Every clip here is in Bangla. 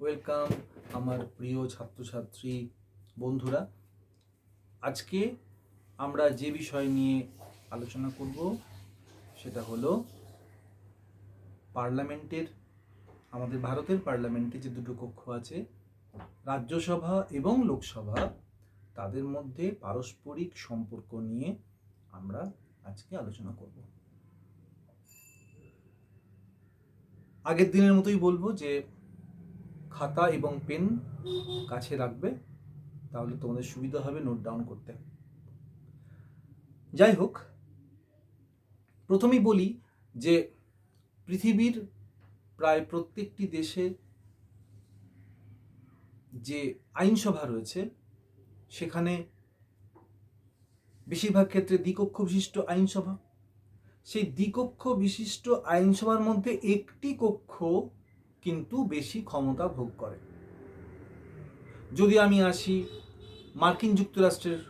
ওয়েলকাম আমার প্রিয় ছাত্রছাত্রী বন্ধুরা। আজকে আমরা যে বিষয় নিয়ে আলোচনা করব সেটা হলো পার্লামেন্টের, আমাদের ভারতের পার্লামেন্টে যে দুটো কক্ষ আছে, রাজ্যসভা এবং লোকসভা, তাদের মধ্যে পারস্পরিক সম্পর্ক নিয়ে আমরা আজকে আলোচনা করব। আগের দিনের মতোই বলবো যে খাতা এবং পেন কাছে রাখবে, তাহলে তোমাদের সুবিধা হবে নোট ডাউন করতে। যাই হোক, প্রথমেই বলি যে পৃথিবীর প্রায় প্রত্যেকটি দেশে যে আইনসভা রয়েছে সেখানে বেশিরভাগ ক্ষেত্রে দ্বিকক্ষ বিশিষ্ট আইনসভা। সেই দ্বিকক্ষ বিশিষ্ট আইনসভার মধ্যে একটি কক্ষ কিন্তু বেশি ক্ষমতা ভোগ করে। যদি আমি আসি মার্কিন যুক্তরাষ্ট্রের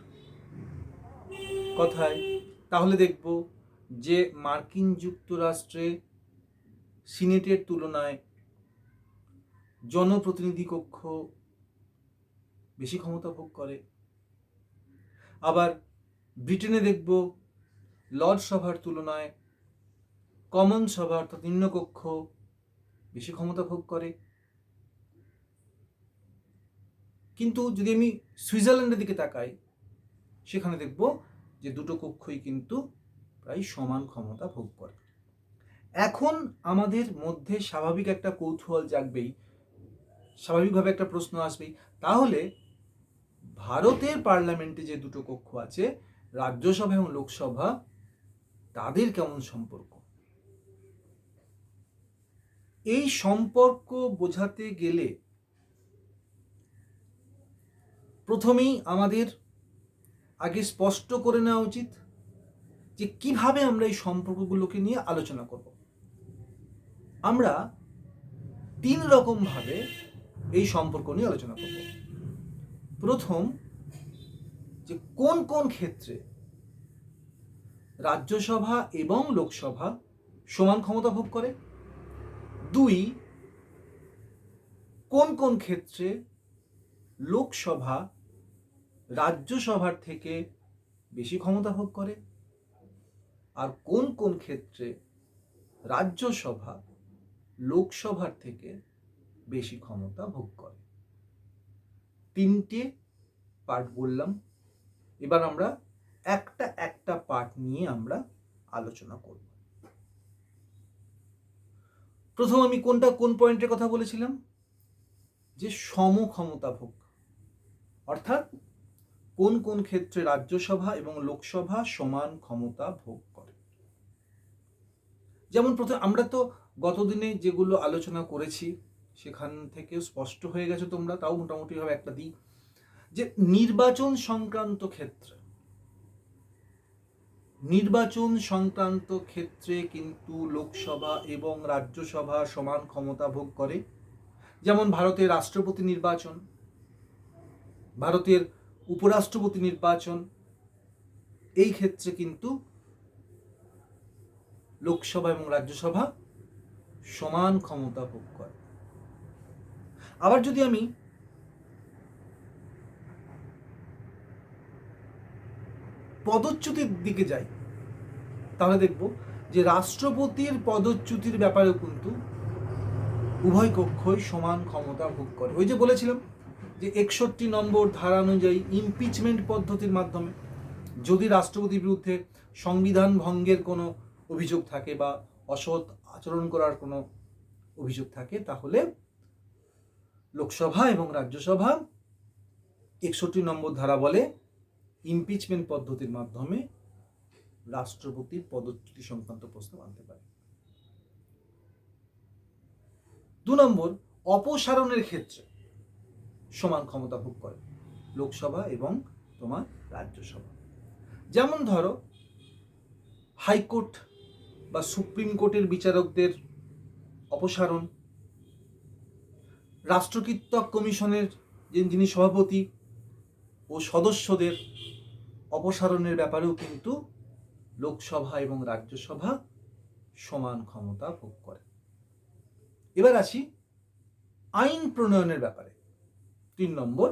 কথায়, তাহলে দেখব যে মার্কিন যুক্তরাষ্ট্রে সিনেটের তুলনায় জনপ্রতিনিধি কক্ষ বেশি ক্ষমতা ভোগ করে। আবার ব্রিটেনে দেখব লর্ড সভার তুলনায় কমন সভা অর্থাৎ নিম্নকক্ষ বেশি ক্ষমতা ভোগ করে। কিন্তু যদি আমি সুইজারল্যান্ডের দিকে তাকাই, সেখানে দেখব যে দুটো কক্ষই কিন্তু প্রায় সমান ক্ষমতা ভোগ করে। এখন আমাদের মধ্যে স্বাভাবিক একটা কৌতূহল জাগবেই, স্বাভাবিকভাবে একটা প্রশ্ন আসবেই, তাহলে ভারতের পার্লামেন্টে যে দুটো কক্ষ আছে, রাজ্যসভা এবং লোকসভা, তাদের কেমন সম্পর্ক? এই সম্পর্ক বোঝাতে গেলে প্রথমেই আমাদের আগে স্পষ্ট করে নেওয়া উচিত যে কিভাবে আমরা এই সম্পর্কগুলোকে নিয়ে আলোচনা করব। আমরা তিন রকম ভাবে এই সম্পর্ক নিয়ে আলোচনা করব। প্রথম, যে কোন কোন ক্ষেত্রে রাজ্যসভা এবং লোকসভা সমান ক্ষমতা ভোগ করে। দুই, কোন কোন ক্ষেত্রে লোকসভা রাজ্যসভার থেকে বেশি ক্ষমতা ভোগ করে, আর কোন কোন ক্ষেত্রে রাজ্যসভা লোকসভার থেকে বেশি ক্ষমতা ভোগ করে। তিনটে পার্ট বললাম, এবার আমরা একটা একটা পার্ট নিয়ে আমরা আলোচনা করব। প্রথম আমি কোন পয়েন্টের কথা বলেছিলাম, যে সমক্ষমতা ভোগ, অর্থাৎ কোন কোন ক্ষেত্রে রাজ্যসভা এবং লোকসভা সমান ক্ষমতা ভোগ করে। যেমন প্রথমে আমরা তো গতদিনে যেগুলো আলোচনা করেছি সেখান থেকে স্পষ্ট হয়ে গেছে তোমরা, তাও মোটামুটি ভাবে একটা দিই, যে নির্বাচন সংক্রান্ত ক্ষেত্রে কিন্তু লোকসভা এবং রাজ্যসভা সমান ক্ষমতা ভোগ করে। যেমন ভারতের রাষ্ট্রপতি নির্বাচন, ভারতের উপরাষ্ট্রপতি নির্বাচন, এই ক্ষেত্রে কিন্তু লোকসভা এবং রাজ্যসভা সমান ক্ষমতা ভোগ করে। আবার যদি আমি পদচ্যুতির দিকে যাই, তাহলে দেখব যে রাষ্ট্রপতির পদচ্যুতির ব্যাপারেও কিন্তু উভয় কক্ষই সমান ক্ষমতা ভোগ করে। ওই যে বলেছিলাম যে 61 নম্বর ধারা অনুযায়ী ইমপিচমেন্ট পদ্ধতির মাধ্যমে যদি রাষ্ট্রপতির বিরুদ্ধে সংবিধান ভঙ্গের কোনো অভিযোগ থাকে বা অসৎ আচরণ করার কোনো অভিযোগ থাকে, তাহলে লোকসভা এবং রাজ্যসভা 61 নম্বর ধারা বলে ইমপিচমেন্ট পদ্ধতির মাধ্যমে রাষ্ট্রপতির পদচ্যুতি সংক্রান্ত প্রস্তাব আনতে পারে। 2 নম্বর, অপসারণের ক্ষেত্রে সমান ক্ষমতা ভোগ করে লোকসভা এবং তোমার রাজ্যসভা। যেমন ধরো হাইকোর্ট বা সুপ্রিম কোর্টের বিচারকদের অপসারণ, রাষ্ট্রকীর্তক কমিশনের যিনি সভাপতি ও সদস্যদের অপসারণের ব্যাপারেও কিন্তু লোকসভা এবং রাজ্যসভা সমান ক্ষমতা ভোগ করে। এবার আসি আইন প্রণয়নের ব্যাপারে, 3 নম্বর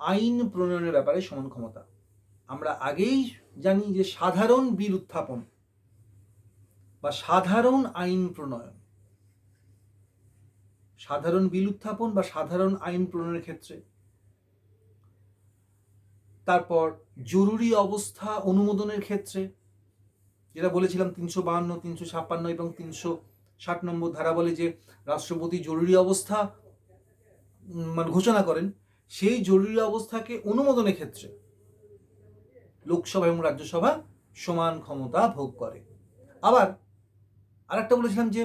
আইন প্রণয়নের ব্যাপারে সমান ক্ষমতা। আমরা আগেই জানি যে সাধারণ বিল উত্থাপন বা সাধারণ আইন প্রণয়ন, সাধারণ বিল উত্থাপন বা সাধারণ আইন প্রণয়নের ক্ষেত্রে, তারপর জরুরি অবস্থা অনুমোদনের ক্ষেত্রে, যেটা বলেছিলাম 352, 356 এবং 360 নম্বর ধারা বলে যে রাষ্ট্রপতি জরুরি অবস্থা মানে ঘোষণা করেন, সেই জরুরি অবস্থাকে অনুমোদনের ক্ষেত্রে লোকসভা এবং রাজ্যসভা সমান ক্ষমতা ভোগ করে। আবার আরেকটা বলেছিলাম যে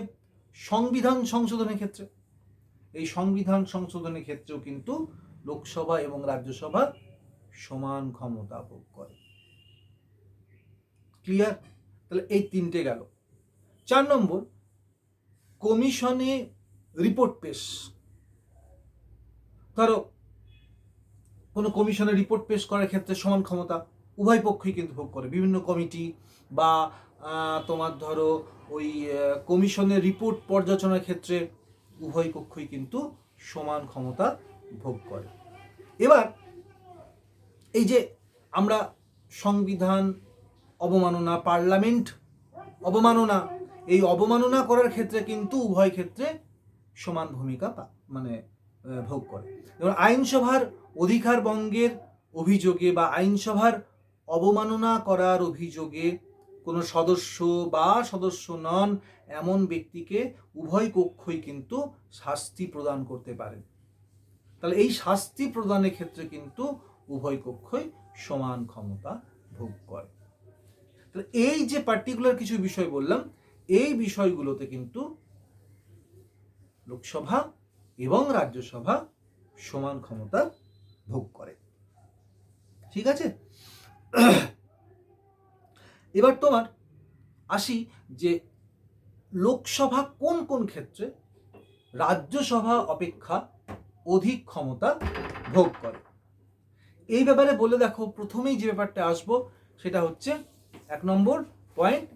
সংবিধান সংশোধনের ক্ষেত্রে, এই সংবিধান সংশোধনের ক্ষেত্রেও কিন্তু লোকসভা এবং রাজ্যসভা সমান ক্ষমতা ভোগ করে। ক্লিয়ার? তাহলে এই 3টে গেল। 4 নম্বর কমিশনে রিপোর্ট পেশ। ধরো কোনো কমিশনে রিপোর্ট পেশ করার ক্ষেত্রে সমান ক্ষমতা উভয় পক্ষই কিন্তু ভোগ করে। বিভিন্ন কমিটি বা তোমার ধরো ওই কমিশনের রিপোর্ট পর্যালোচনার ক্ষেত্রে উভয় পক্ষই কিন্তু সমান ক্ষমতা ভোগ করে। এবার এই যে আমরা সংবিধান অবমাননা, পার্লামেন্ট অবমাননা, এই অবমাননা করার ক্ষেত্রে কিন্তু উভয় ক্ষেত্রে সমান ভূমিকা ভোগ করে। যেমন আইনসভার অধিকার ভঙ্গের অভিযোগে বা আইনসভার অবমাননা করার অভিযোগে কোনো সদস্য বা সদস্য নন এমন ব্যক্তিকে উভয় পক্ষই কিন্তু শাস্তি প্রদান করতে পারেন। তাহলে এই শাস্তি প্রদানের ক্ষেত্রে কিন্তু উভয় পক্ষই সমান ক্ষমতা ভোগ করে। তাহলে এই যে পার্টিকুলার কিছু বিষয় বললাম, এই বিষয়গুলোতে কিন্তু লোকসভা এবং রাজ্যসভা সমান ক্ষমতা ভোগ করে। ঠিক আছে? এবার তোমার আসি যে লোকসভা কোন কোন ক্ষেত্রে রাজ্যসভা অপেক্ষা অধিক ক্ষমতা ভোগ করে। এই ব্যাপারে বলে দেখো, প্রথমেই যে ব্যাপারটা আসবো সেটা হচ্ছে 1 নম্বর পয়েন্ট,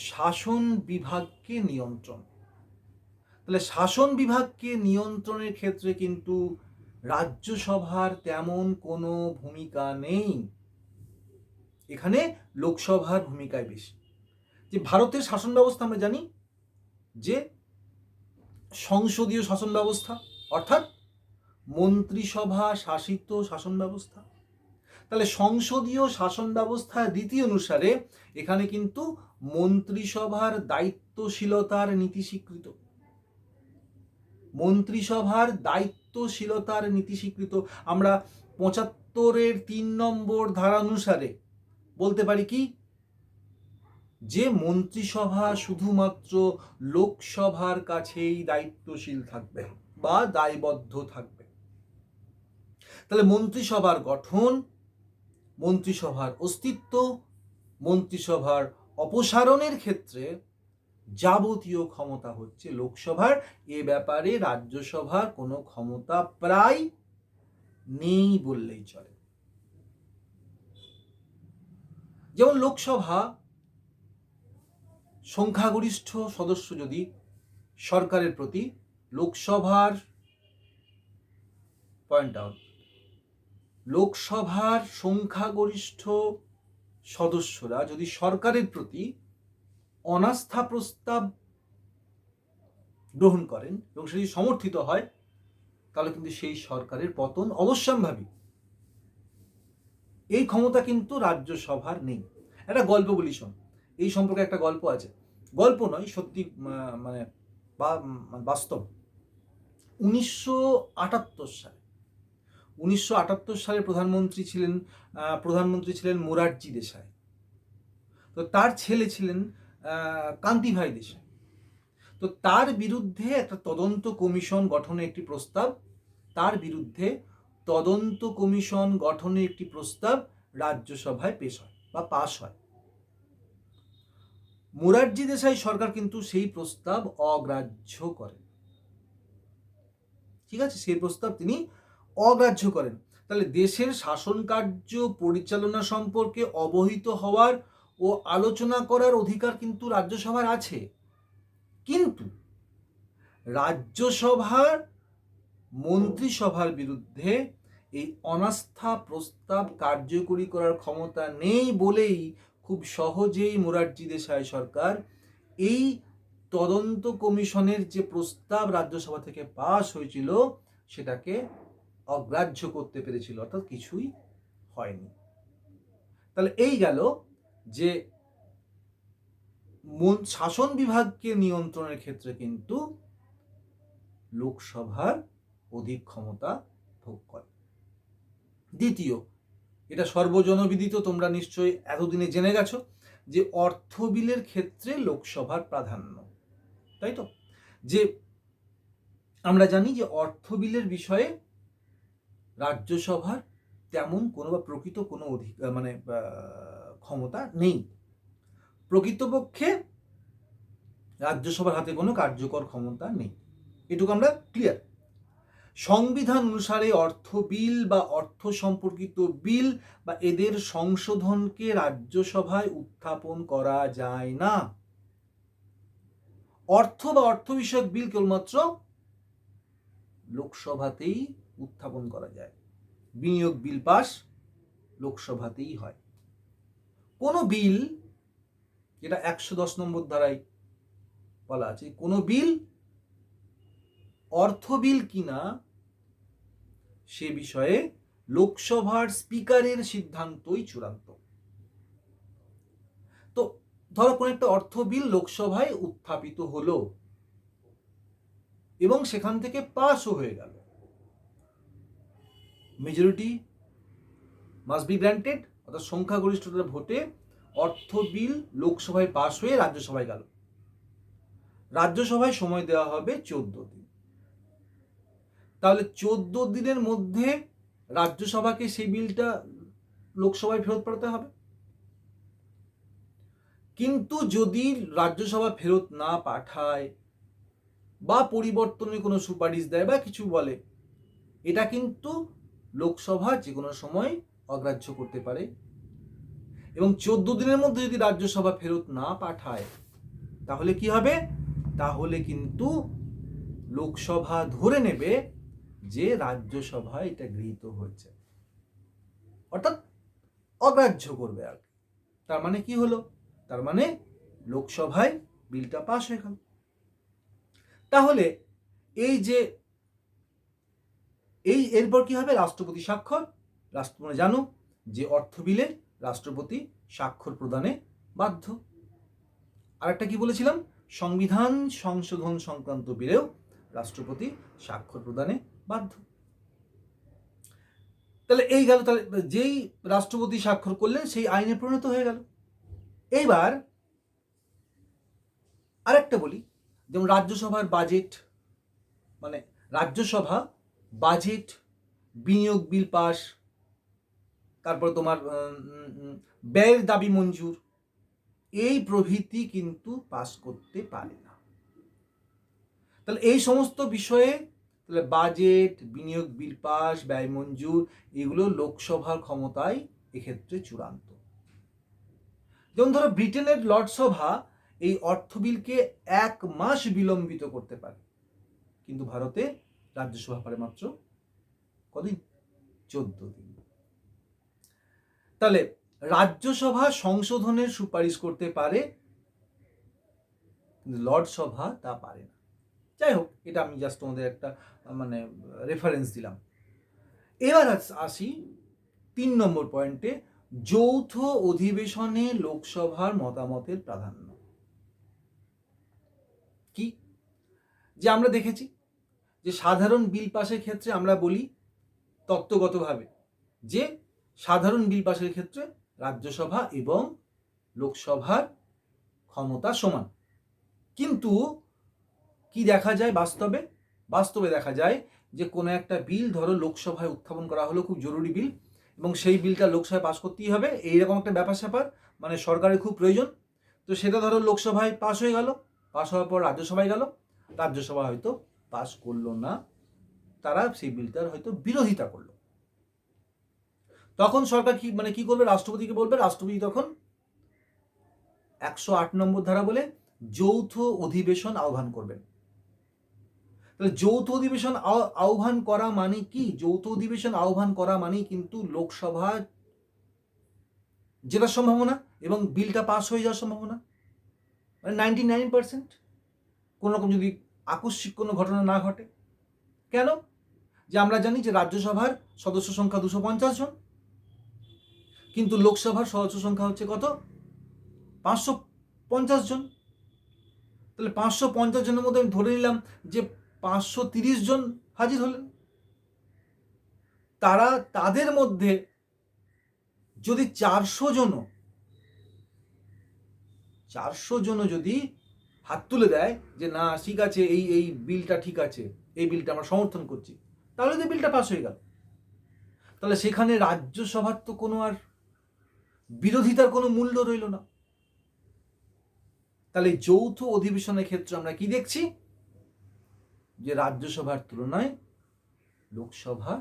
শাসন বিভাগকে নিয়ন্ত্রণ। তাহলে শাসন বিভাগকে নিয়ন্ত্রণের ক্ষেত্রে কিন্তু রাজ্যসভার তেমন কোনো ভূমিকা নেই, এখানে লোকসভার ভূমিকায় বেশি। যে ভারতের শাসন ব্যবস্থা আমরা জানি যে সংসদীয় শাসন ব্যবস্থা, অর্থাৎ মন্ত্রিসভা শাসিত শাসন ব্যবস্থা। তাহলে সংসদীয় শাসন ব্যবস্থার রীতি অনুসারে এখানে কিন্তু মন্ত্রিসভার দায়িত্বশীলতার নীতি স্বীকৃত, মন্ত্রিসভার দায়িত্বশীলতার নীতি স্বীকৃত। আমরা 75-এর 3 নম্বর ধারা অনুসারে বলতে পারি কি, যে মন্ত্রিসভা শুধুমাত্র লোকসভার কাছেই দায়িত্বশীল থাকবে বা দায়বদ্ধ থাকবে। তাহলে মন্ত্রিসভার গঠন, মন্ত্রিসভার অস্তিত্ব, মন্ত্রিসভার অপসারণের ক্ষেত্রে যাবতীয় ক্ষমতা হচ্ছে লোকসভার। এ ব্যাপারে রাজ্যসভার কোনো ক্ষমতা প্রায় নেই বললেই চলে। যেমন লোকসভা সংখ্যাগরিষ্ঠ সদস্য যদি সরকারের প্রতি, লোকসভার পয়েন্ট আউট, লোকসভার সংখ্যাগরিষ্ঠ সদস্যরা যদি সরকারের প্রতি অনাস্থা প্রস্তাব গ্রহণ করেন এবং সেটি সমর্থিত হয়, তাহলে কিন্তু সেই সরকারের পতন অবশ্যম্ভাবী। এই ক্ষমতা কিন্তু রাজ্যসভার নেই। একটা গল্প বলি শোন, এই সম্পর্কে একটা গল্প আছে, গল্প নয় সত্যি, মানে বাস্তব। 1978 সালে প্রধানমন্ত্রী ছিলেন মোরারজি দেশাই। তো তার ছেলে ছিলেন কান্তিভাই দেশাই। তো তার বিরুদ্ধে একটা তদন্ত কমিশন গঠনের একটি প্রস্তাব, রাজ্যসভায় পেশ হয় বা পাশ হয়। মোরারজি দেশাই সরকার কিন্তু সেই প্রস্তাব অগ্রাহ্য করেন। ঠিক আছে, সেই প্রস্তাব তিনি অগ্রাহ্য করেন। তাহলে দেশের শাসন কার্য পরিচালনা সম্পর্কে অবহিত হওয়ার ও আলোচনা করার অধিকার কিন্তু রাজ্যসভার আছে, কিন্তু রাজ্যসভার মন্ত্রিসভার বিরুদ্ধে এই অনাস্থা প্রস্তাব কার্যকরী করার ক্ষমতা নেই বলেই খুব সহজেই মোরারজি দেশাই সরকার এই তদন্ত কমিশনের যে প্রস্তাব রাজ্যসভা থেকে পাশ হয়েছিল সেটাকে অগ্রাহ্য করতে পেরেছিল, অর্থাৎ কিছুই হয়নি। তাহলে এই গেল যে শাসন বিভাগকে নিয়ন্ত্রণের ক্ষেত্রে কিন্তু লোকসভার অধিক ক্ষমতা ভোগ করে। দ্বিতীয়, এটা সর্বজনবিদিত, তোমরা নিশ্চয়ই এতদিনে জেনে গেছো যে অর্থ বিলের ক্ষেত্রে লোকসভার প্রাধান্য, তাই তো? যে আমরা জানি যে অর্থ বিলের বিষয়ে রাজ্যসভার তেমন কোনো বা প্রকৃত কোনো ক্ষমতা নেই। প্রকৃতপক্ষে রাজ্যসভার হাতে কোনো কার্যকর ক্ষমতা নেই, এটুকু আমরা ক্লিয়ার। সংবিধান অনুসারে অর্থ বিল বা অর্থ সম্পর্কিত বিল বা এদের সংশোধনকে রাজ্যসভায় উত্থাপন করা যায় না। অর্থ বা অর্থ বিষয়ক বিল কেবলমাত্র লোকসভাতেই উত্থাপন করা যায়। বিনিয়োগ বিল পাস লোকসভাতেই হয়। কোনো বিল, যেটা 110 নম্বর ধারায় বলা আছে, কোনো বিল অর্থ বিল কিনা সে বিষয়ে লোকসভার স্পিকারের সিদ্ধান্তই চূড়ান্ত। তো ধরো কোন একটা অর্থ বিল লোকসভায় উত্থাপিত হলো এবং সেখান থেকে পাসও হয়ে গেল, মেজরিটি মাস্ট বি গ্রান্টেড, অর্থাৎ সংখ্যাগরিষ্ঠতার ভোটে অর্থ বিল লোকসভায় পাস হয়ে রাজ্যসভায় গেল। রাজ্যসভায় সময় দেওয়া হবে 14 দিন। তাহলে 14 দিনের মধ্যে রাজ্যসভাকে সেই বিলটা লোকসভায় ফেরত পাঠাতে হবে। কিন্তু যদি রাজ্যসভা ফেরত না পাঠায় বা পরিবর্তনের কোনো সুপারিশ দেয় বা কিছু বলে, এটা কিন্তু লোকসভা যে কোনো সময় অগ্রাহ্য করতে পারে। এবং 14 দিনের মধ্যে যদি রাজ্যসভা ফেরত না পাঠায় তাহলে কি হবে? তাহলে কিন্তু লোকসভা ধরে নেবে যে রাজ্যসভায় এটা গৃহীত হয়েছে, অর্থাৎ অগ্রাহ্য করবে। আর তার মানে কি হলো? তার মানে লোকসভায় বিলটা পাস হয়ে গেল। তাহলে এরপর কি হবে? রাষ্ট্রপতি স্বাক্ষর। তোমরা জানো যে অর্থ বিলে রাষ্ট্রপতি স্বাক্ষর প্রদানে বাধ্য। আর একটা কি বলেছিলাম? সংবিধান সংশোধন সংক্রান্ত বিলেও রাষ্ট্রপতি স্বাক্ষর প্রদানে বাধ্য। তাহলে এই গেল, তাহলে যেই রাষ্ট্রপতি স্বাক্ষর করলেন সেই আইনে পরিণত হয়ে গেল। এইবার আরেকটা বলি, যেমন রাজ্যসভার বাজেট, মানে রাজ্যসভা বাজেট, বিনিয়োগ বিল পাস, তারপর তোমার ব্যয়ের দাবি মঞ্জুর, এই প্রভৃতি কিন্তু পাস করতে পারে না। তাহলে এই সমস্ত বিষয়ে তাহলে বাজেট, বিনিয়োগ বিল পাস, ব্যয় মঞ্জুর, এগুলো লোকসভার ক্ষমতায় এক্ষেত্রে চূড়ান্ত। যেমন ধরো ব্রিটেনের লর্ডসভা এই অর্থ বিলকে 1 মাস বিলম্বিত করতে পারে, কিন্তু ভারতে রাজ্যসভা পারে মাত্র কদিন? 14 দিন। তাহলে রাজ্যসভা সংশোধনের সুপারিশ করতে পারে, কিন্তু লর্ডসভা তা পারে না। যাই হোক, এটা আমি জাস্ট তোমাদের একটা রেফারেন্স দিলাম। এবার আসি 3 নম্বর পয়েন্টে, যৌথ অধিবেশনে লোকসভার মতামতের প্রাধান্য। কি যে আমরা দেখেছি যে সাধারণ বিল পাসের ক্ষেত্রে আমরা বলি তত্ত্বগতভাবে যে সাধারণ বিল পাসের ক্ষেত্রে রাজ্যসভা এবং লোকসভার ক্ষমতা সমান। কিন্তু কি দেখা যায় বাস্তবে দেখা যায় যে কোনো একটা বিল ধরো লোকসভায় উত্থাপন করা হলো, খুব জরুরি বিল, এবং সেই বিলটা লোকসভায় পাস করতেই হবে, এইরকম একটা ব্যাপার স্যাপার, মানে সরকারের খুব প্রয়োজন। তো সেটা ধরো লোকসভায় পাস হয়ে গেল, পাস হওয়ার পর রাজ্যসভায় গেল, রাজ্যসভা হয়তো পাস করলো না, তারা সেই বিলটার হয়তো বিরোধিতা করলো। তখন সরকার কি করবে? রাষ্ট্রপতিকে বলবে, রাষ্ট্রপতি তখন 108 নম্বর ধারা বলে যৌথ অধিবেশন আহ্বান করবেন। তাহলে যৌথ অধিবেশন আহ্বান করা মানে কি? যৌথ অধিবেশন আহ্বান করা মানেই কিন্তু লোকসভা জেতার সম্ভাবনা এবং বিলটা পাস হয়ে যাওয়ার সম্ভাবনা, মানে 99%, কোনো রকম যদি আকস্মিক কোনো ঘটনা না ঘটে। কেন? যে আমরা জানি যে রাজ্যসভার সদস্য সংখ্যা 250 জন, কিন্তু লোকসভার সদস্য সংখ্যা হচ্ছে কত? 550 জন। তাহলে 550 জনের মধ্যে আমি ধরে নিলাম যে 530 জন হাজির হলেন। তাদের মধ্যে যদি 400 জনও যদি হাত তুলে দেয় যে না ঠিক আছে, এই বিলটা ঠিক আছে, এই বিলটা আমরা সমর্থন করছি, তাহলে তো বিলটা পাস হয়ে গেল। তাহলে সেখানে রাজ্যসভার তো কোনো আর বিরোধিতার কোনো মূল্য রইল না। তাহলে যৌথ অধিবেশনের ক্ষেত্রে আমরা কি দেখছি? যে রাজ্যসভার তুলনায় লোকসভা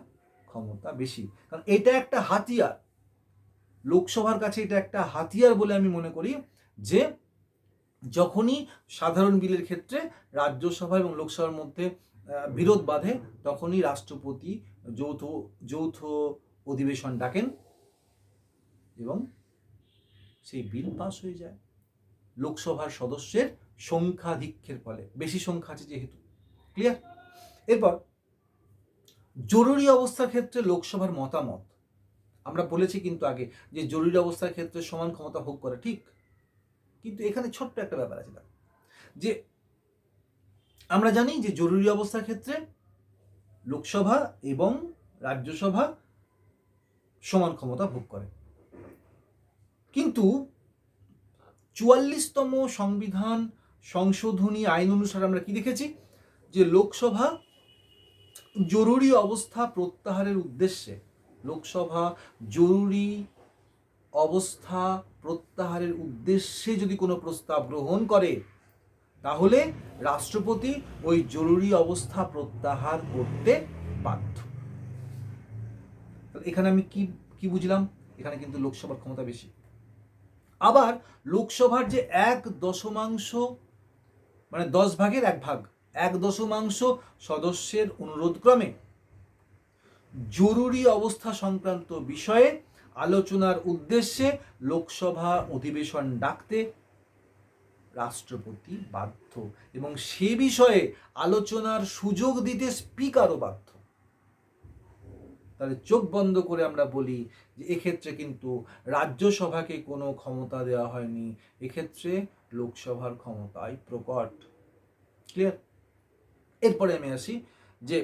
ক্ষমতা বেশি, কারণ এটা একটা হাতিয়ার। লোকসভার কাছে এটা একটা হাতিয়ার বলে আমি মনে করি, যে যখনই সাধারণ বিলের ক্ষেত্রে রাজ্যসভা এবং লোকসভার মধ্যে বিরোধ বাধে, তখনই রাষ্ট্রপতি যৌথ অধিবেশন ডাকেন এবং সেই বিল পাস হয়ে যায় লোকসভার সদস্যের সংখ্যাধিক্যের ফলে, বেশি সংখ্যা আছে যেহেতু। ক্লিয়ার? এরপর জরুরি অবস্থার ক্ষেত্রে লোকসভার মতামত। আমরা বলেছি কিন্তু আগে যে জরুরি অবস্থার ক্ষেত্রে সমান ক্ষমতা ভোগ করে, ঠিক, কিন্তু এখানে ছোট্ট একটা ব্যাপার আছে, যে আমরা জানি যে জরুরি অবস্থার ক্ষেত্রে লোকসভা এবং রাজ্যসভা সমান ক্ষমতা ভোগ করে, কিন্তু 44তম সংবিধান সংশোধনী আইন অনুসারে আমরা কি দেখেছি? যে লোকসভা জরুরি অবস্থা প্রত্যাহারের উদ্দেশ্যে, লোকসভা জরুরি অবস্থা প্রত্যাহারের উদ্দেশ্যে যদি কোনো প্রস্তাব গ্রহণ করে, তাহলে রাষ্ট্রপতি ওই জরুরি অবস্থা প্রত্যাহার করতে বাধ্য। এখানে আমি কি বুঝলাম? এখানে কিন্তু লোকসভার ক্ষমতা বেশি। আবার লোকসভার যে 1/10 মানে 10 ভাগের 1 ভাগ, 1/10 সদস্যের অনুরোধ ক্রমে জরুরি অবস্থা সংক্রান্ত বিষয়ে আলোচনার উদ্দেশ্যে লোকসভা অধিবেশন ডাকতে রাষ্ট্রপতি বাধ্য, এবং সে বিষয়ে আলোচনার সুযোগ দিতে স্পিকারও বাধ্য। তাহলে চোখ বন্ধ করে আমরা বলি যে এক্ষেত্রে কিন্তু রাজ্যসভাকে কোনো ক্ষমতা দেওয়া হয়নি, এক্ষেত্রে লোকসভার ক্ষমতাই প্রকট। ক্লিয়ার? এরপরে আমি আসি যে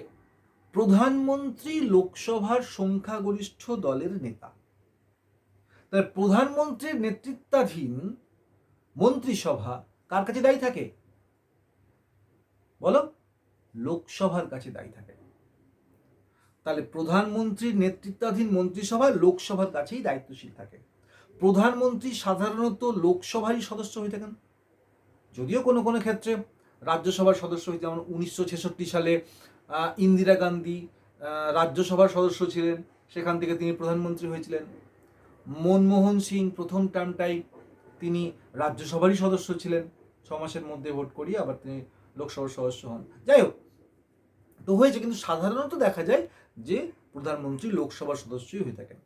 প্রধানমন্ত্রী লোকসভার সংখ্যাগরিষ্ঠ দলের নেতা। তাহলে প্রধানমন্ত্রীর নেতৃত্বাধীন মন্ত্রিসভা কার কাছে দায়ী থাকে? বলো? লোকসভার কাছে দায়ী থাকে। তাহলে প্রধানমন্ত্রীর নেতৃত্বাধীন মন্ত্রিসভা লোকসভার কাছেই দায়িত্বশীল থাকে। প্রধানমন্ত্রী সাধারণত লোকসভারই সদস্য হয়ে থাকেন, যদিও কোনো কোনো ক্ষেত্রে রাজ্যসভার সদস্য হয়ে, যেমন 1966 সালে ইন্দিরা গান্ধী রাজ্যসভার সদস্য ছিলেন, সেখান থেকে তিনি প্রধানমন্ত্রী হয়েছিলেন। মনমোহন সিং প্রথম টার্মটাই তিনি রাজ্যসভারই সদস্য ছিলেন, 6 মাসের মধ্যে ভোট করিয়ে আবার তিনি লোকসভার সদস্য হন। যাই হোক, তো হয়েছে, কিন্তু সাধারণত দেখা যায় যে প্রধানমন্ত্রী লোকসভার সদস্যই হয়ে থাকেন।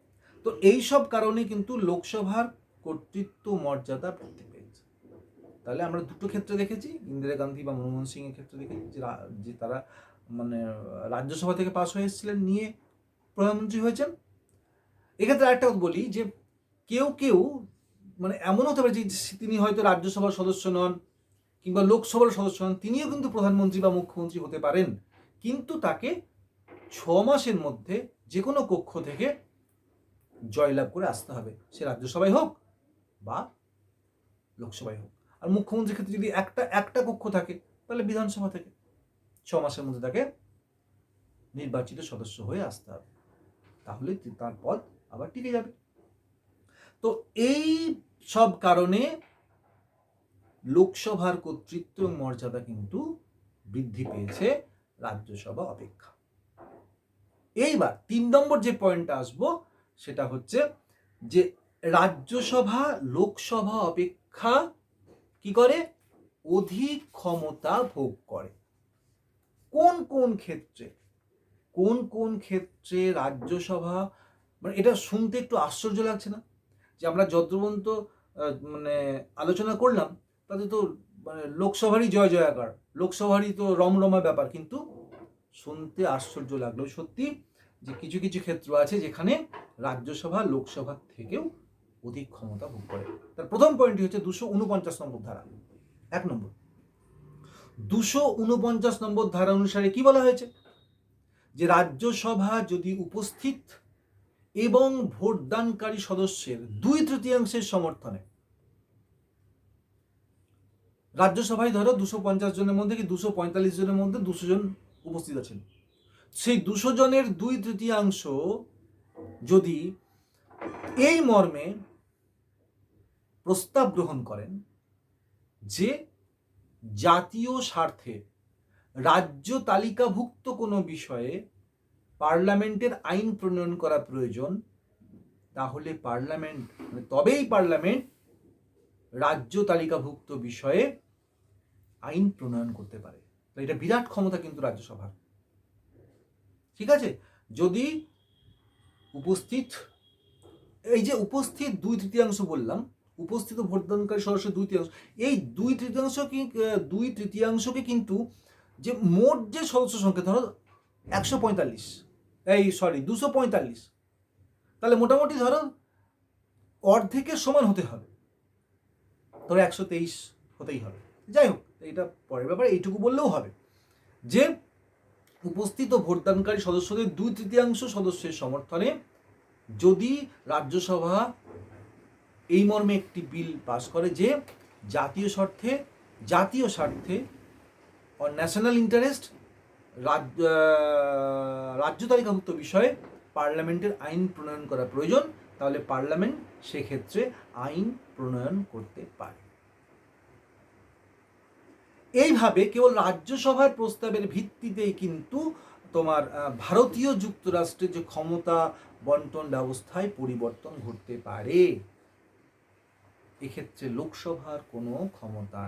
তো এই সব কারণে কিন্তু লোকসভার কর্তৃত্ব মর্যাদা বৃদ্ধি পেয়েছে। তাহলে আমরা দুটো ক্ষেত্রে দেখেছি, ইন্দিরা গান্ধী বা মনমোহন সিং এর ক্ষেত্রে দেখেছি যে তারা মানে রাজ্যসভা থেকে পাস হয়ে এসেছিলেন, নিয়ে প্রধানমন্ত্রী হয়েছেন। এক্ষেত্রে আরেকটা বলি যে কেউ মানে এমন হতে পারে যে তিনি হয়তো রাজ্যসভার সদস্য নন কিংবা লোকসভার সদস্য নন, তিনিও কিন্তু প্রধানমন্ত্রী বা মুখ্যমন্ত্রী হতে পারেন, কিন্তু তাকে 6 মাসের মধ্যে যে কোনো কক্ষ থেকে জয়লাভ করে আসতে হবে, সে রাজ্যসভায় হোক বা লোকসভায় হোক। আর মুখ্যমন্ত্রীর ক্ষেত্রে যদি একটা কক্ষ থাকে, তাহলে বিধানসভা থেকে 6 মাসের মধ্যে তাকে নির্বাচিত সদস্য হয়ে আসতে হবে, তাহলে তার পদ আবার টিকে যাবে। তো এই সব কারণে লোকসভার কর্তৃত্ব এবং মর্যাদা কিন্তু বৃদ্ধি পেয়েছে রাজ্যসভা অপেক্ষা। এইবার 3 নম্বর যে পয়েন্টটা আসবো, সেটা হচ্ছে যে রাজ্যসভা লোকসভা অপেক্ষা কি করে? অধিক ক্ষমতা ভোগ করে। কোন ক্ষেত্রে রাজ্যসভা, মানে এটা শুনতে একটু আশ্চর্য লাগছে না? যে আমরা যত পর্যন্ত মানে আলোচনা করলাম তাতে তো মানে লোকসভারই জয় জয়াকার, লোকসভারই তো রমরমা ব্যাপার, কিন্তু শুনতে আশ্চর্য লাগলো সত্যি যে কিছু কিছু ক্ষেত্র আছে যেখানে রাজ্যসভা লোকসভার থেকেও অধিক ক্ষমতা ভোগ করে। তার প্রথম পয়েন্টটি হচ্ছে 249 নম্বর ধারা। 1 নম্বর, 249 নম্বর ধারা অনুসারে কি বলা হয়েছে? যে রাজ্যসভা যদি উপস্থিত এবং ভোটদানকারী সদস্যের 2/3 সমর্থনে, রাজ্যসভায় ধরো 250 জনের মধ্যে কি 245 জনের মধ্যে 200 জন উপস্থিত আছেন, সেই 200 জনের 2/3 যদি এই মর্মে প্রস্তাব গ্রহণ করেন যে জাতীয় স্বার্থে রাজ্য তালিকাভুক্ত কোনো বিষয়ে পার্লামেন্টের আইন প্রণয়ন করা প্রয়োজন, তাহলে তবেই পার্লামেন্ট রাজ্য তালিকাভুক্ত বিষয়ে আইন প্রণয়ন করতে পারে। এটা বিরাট ক্ষমতা কিন্তু রাজ্যসভার। ঠিক আছে, যদি উপস্থিত, এই যে উপস্থিত 2/3 বললাম, উপস্থিত ভোটদানকারী সদস্য 2/3, এই 2/3কে কিন্তু যে মোট যে সদস্য সংখ্যা ধরো 245, তাহলে মোটামুটি ধরো অর্ধেকের সমান হতে হবে, ধরো 123 হতেই হবে। যাই হোক, এটা পরের ব্যাপারে, এইটুকু বললেও হবে যে উপস্থিত ও ভোটদানকারী সদস্যদের 2/3 সদস্যের সমর্থনে যদি রাজ্যসভা এই মর্মে একটি বিল পাস করে যে জাতীয় স্বার্থে অর ন্যাশনাল ইন্টারেস্ট রাজ্য তালিকাভুক্ত বিষয়ে পার্লামেন্টের আইন প্রণয়ন করা প্রয়োজন, তাহলে পার্লামেন্ট সেক্ষেত্রে আইন প্রণয়ন করতে পারে। এইভাবে কেবল রাজ্যসভার প্রস্তাবের ভিত্তিতেই কিন্তু তোমার ভারতীয় যুক্তরাষ্ট্রের যে ক্ষমতা বন্টন ব্যবস্থায় পরিবর্তন ঘটতে পারে। এক্ষেত্রে লোকসভার কোনো ক্ষমতা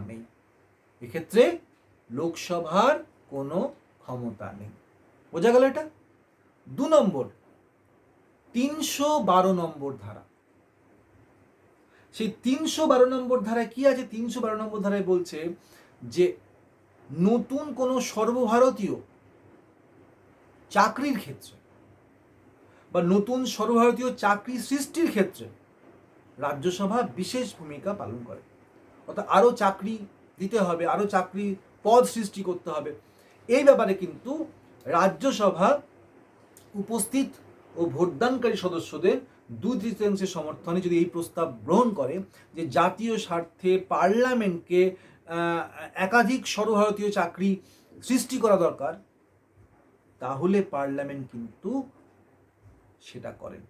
নেই, বোঝা গেল এটা? 2 নম্বর, 312 নম্বর ধারা। সেই 312 নম্বর ধারায় কি আছে? 312 নম্বর ধারায় বলছে যে নতুন কোনো সর্বভারতীয় চাকরির ক্ষেত্রে বা নতুন সর্বভারতীয় চাকরি সৃষ্টির ক্ষেত্রে রাজ্যসভা বিশেষ ভূমিকা পালন করে। অর্থাৎ আরও চাকরি দিতে হবে, আরও চাকরি পদ সৃষ্টি করতে হবে। এই ব্যাপারে কিন্তু রাজ্যসভা উপস্থিত ও ভোটদানকারী সদস্যদের 2/3 সমর্থনে যদি এই প্রস্তাব গ্রহণ করে যে জাতীয় স্বার্থে পার্লামেন্টকে একাধিক সর্বভারতীয় চাকরি সৃষ্টি করা দরকার, তাহলে পার্লামেন্ট কিন্তু সেটা করেন।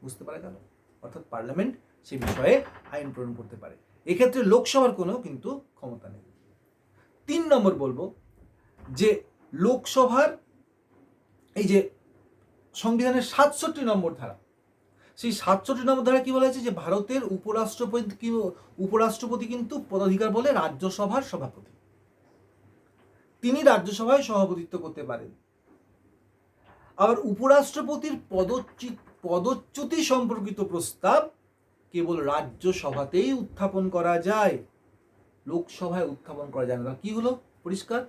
বুঝতে পারা গেল? অর্থাৎ পার্লামেন্ট সে বিষয়ে আইন প্রণয়ন করতে পারে। এক্ষেত্রে লোকসভার কোনো কিন্তু ক্ষমতা নেই। 3 নম্বর বলবো যে লোকসভার এই যে সংবিধানের 67 নম্বর ধারা, সেই 67 নম্বর ধারা কি বলা হয়েছে? যে ভারতের উপরাষ্ট্রপতি কিন্তু পদাধিকার বলে রাজ্যসভার সভাপতি, তিনি রাজ্যসভায় সভাপতিত্ব করতে পারেন। আবার উপরাষ্ট্রপতির পদচ্যুতি সম্পর্কিত প্রস্তাব কেবল রাজ্যসভাতেই উত্থাপন করা যায়, লোকসভায় উত্থাপন করা যায় না। কি হলো? পরিষ্কার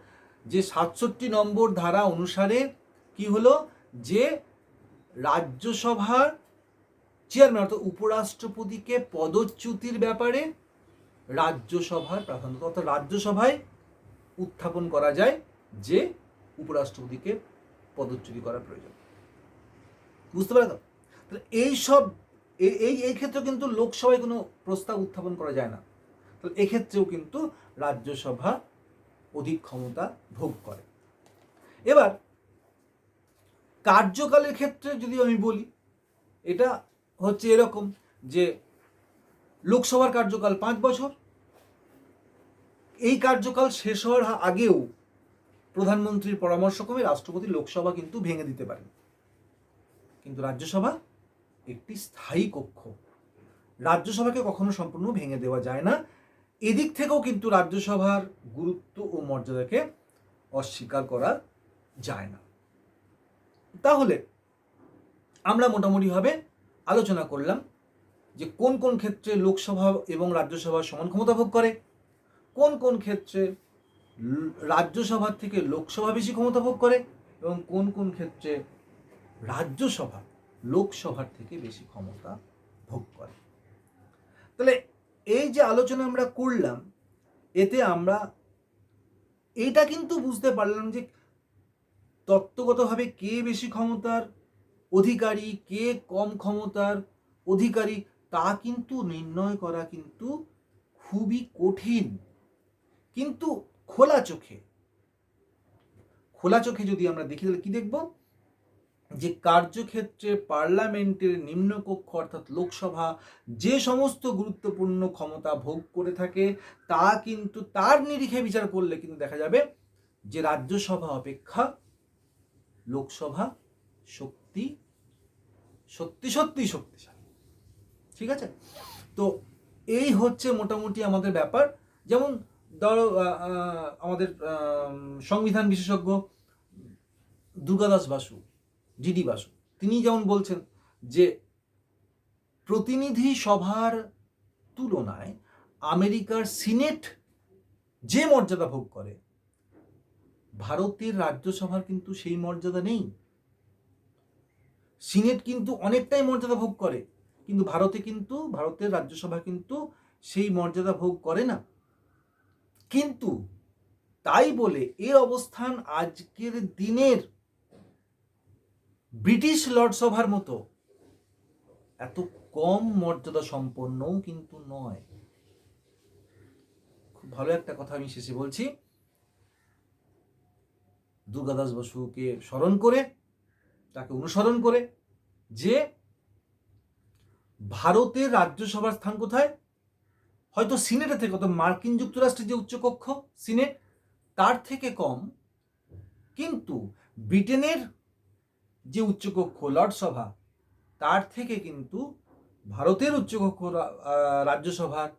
যে 67 নম্বর ধারা অনুসারে কি হলো? যে রাজ্যসভার চেয়ারম্যান অর্থাৎ উপরাষ্ট্রপতিকে পদচ্যুতির ব্যাপারে রাজ্যসভার প্রাধান্য, অর্থাৎ রাজ্যসভায় উত্থাপন করা যায় যে উপরাষ্ট্রপতিকে পদচ্যুতি করা প্রয়োজন। বুঝতে পারো? তাহলে এই ক্ষেত্রে কিন্তু লোকসভায় কোনো প্রস্তাব উত্থাপন করা যায় না, তাহলে এক্ষেত্রেও কিন্তু রাজ্যসভা অধিক ক্ষমতা ভোগ করে। এবার কার্যকালের ক্ষেত্রে যদি আমি বলি, এটা হচ্ছে এরকম যে লোকসভার কার্যকাল 5 বছর। এই কার্যকাল শেষ হওয়ার আগেও প্রধানমন্ত্রীর পরামর্শক্রমে রাষ্ট্রপতি লোকসভা কিন্তু ভেঙে দিতে পারেন, কিন্তু রাজ্যসভা একটি স্থায়ী কক্ষ, রাজ্যসভাকে কখনো সম্পূর্ণ ভেঙে দেওয়া যায় না। এদিক থেকেও কিন্তু রাজ্যসভার গুরুত্ব ও মর্যাদাকে অস্বীকার করা যায় না। তাহলে আমরা মোটামুটিভাবে আলোচনা করলাম যে কোন কোন ক্ষেত্রে লোকসভা এবং রাজ্যসভা সমান ক্ষমতা ভোগ করে, কোন কোন ক্ষেত্রে রাজ্যসভার থেকে লোকসভা বেশি ক্ষমতা ভোগ করে, এবং কোন কোন ক্ষেত্রে রাজ্যসভা লোকসভার থেকে বেশি ক্ষমতা ভোগ করে। তাহলে এই যে আলোচনা আমরা করলাম, এতে আমরা এইটা কিন্তু বুঝতে পারলাম যে তত্ত্বগতভাবে কে বেশি ক্ষমতার অধিকারী, কে কম ক্ষমতার অধিকারী, তা কিন্তু নির্ণয় করা কিন্তু খুবই কঠিন। কিন্তু খোলা চোখে যদি আমরা দেখি, তাহলে কি দেখব, যে কার্যক্ষেত্রে পার্লামেন্টের নিম্নকক্ষ অর্থাৎ লোকসভা যে সমস্ত গুরুত্বপূর্ণ ক্ষমতা ভোগ করে থাকে, তা কিন্তু তার নিরিখে বিচার করলে কিন্তু দেখা যাবে যে রাজ্যসভা অপেক্ষা লোকসভা সত্যি শক্তিশালী। ঠিক আছে? তো এই হচ্ছে মোটামুটি আমাদের ব্যাপার। যেমন ধরো আমাদের সংবিধান বিশেষজ্ঞ দুর্গাদাস বাসু, ডিডি বাসু, তিনি যেমন বলছেন যে প্রতিনিধি সভার তুলনায় আমেরিকার সিনেট যে মর্যাদা ভোগ করে, ভারতের রাজ্যসভার কিন্তু সেই মর্যাদা নেই। সিনেট কিন্তু অনেকটাই মর্যাদা ভোগ করে, কিন্তু ভারতের রাজ্যসভা কিন্তু সেই মর্যাদা ভোগ করে না। কিন্তু তাই বলে এর অবস্থান আজকের দিনের ব্রিটিশ লর্ডসভার মতো এত কম মর্যাদা সম্পন্নও কিন্তু নয়। খুব ভালো একটা কথা আমি শেষে বলছি, দুর্গাদাস বসুকে স্মরণ করে, তাকে অনুসরণ করে, যে ভারতের রাজ্যসভার স্থান কোথায়, হয়তো সিনেটের থেকে, মার্কিন যুক্তরাষ্ট্রের যে উচ্চকক্ষ সিনেট তার থেকে কম, কিন্তু ব্রিটেনের যে উচ্চকক্ষ লর্ডসভা তার থেকে কিন্তু ভারতের উচ্চকক্ষ রাজ্যসভার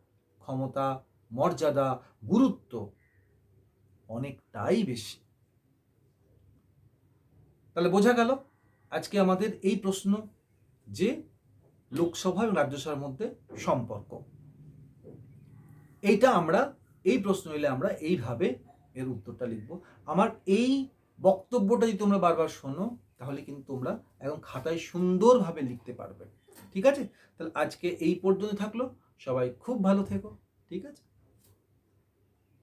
ক্ষমতা, মর্যাদা, গুরুত্ব অনেকটাই বেশি। তাহলে বোঝা গেল আজকে আমাদের এই প্রশ্ন, যে লোকসভা এবং রাজ্যসভার মধ্যে সম্পর্ক, এইটা আমরা এই প্রশ্ন এলে আমরা এইভাবে এর উত্তরটা লিখব। আমার এই বক্তব্যটা যদি তোমরা বারবার শোনো, তাহলে কিন্তু তোমরা একদম খাতায় সুন্দরভাবে লিখতে পারবে। ঠিক আছে? তাহলে আজকে এই পর্যন্ত থাকলো। সবাই খুব ভালো থেকো। ঠিক আছে?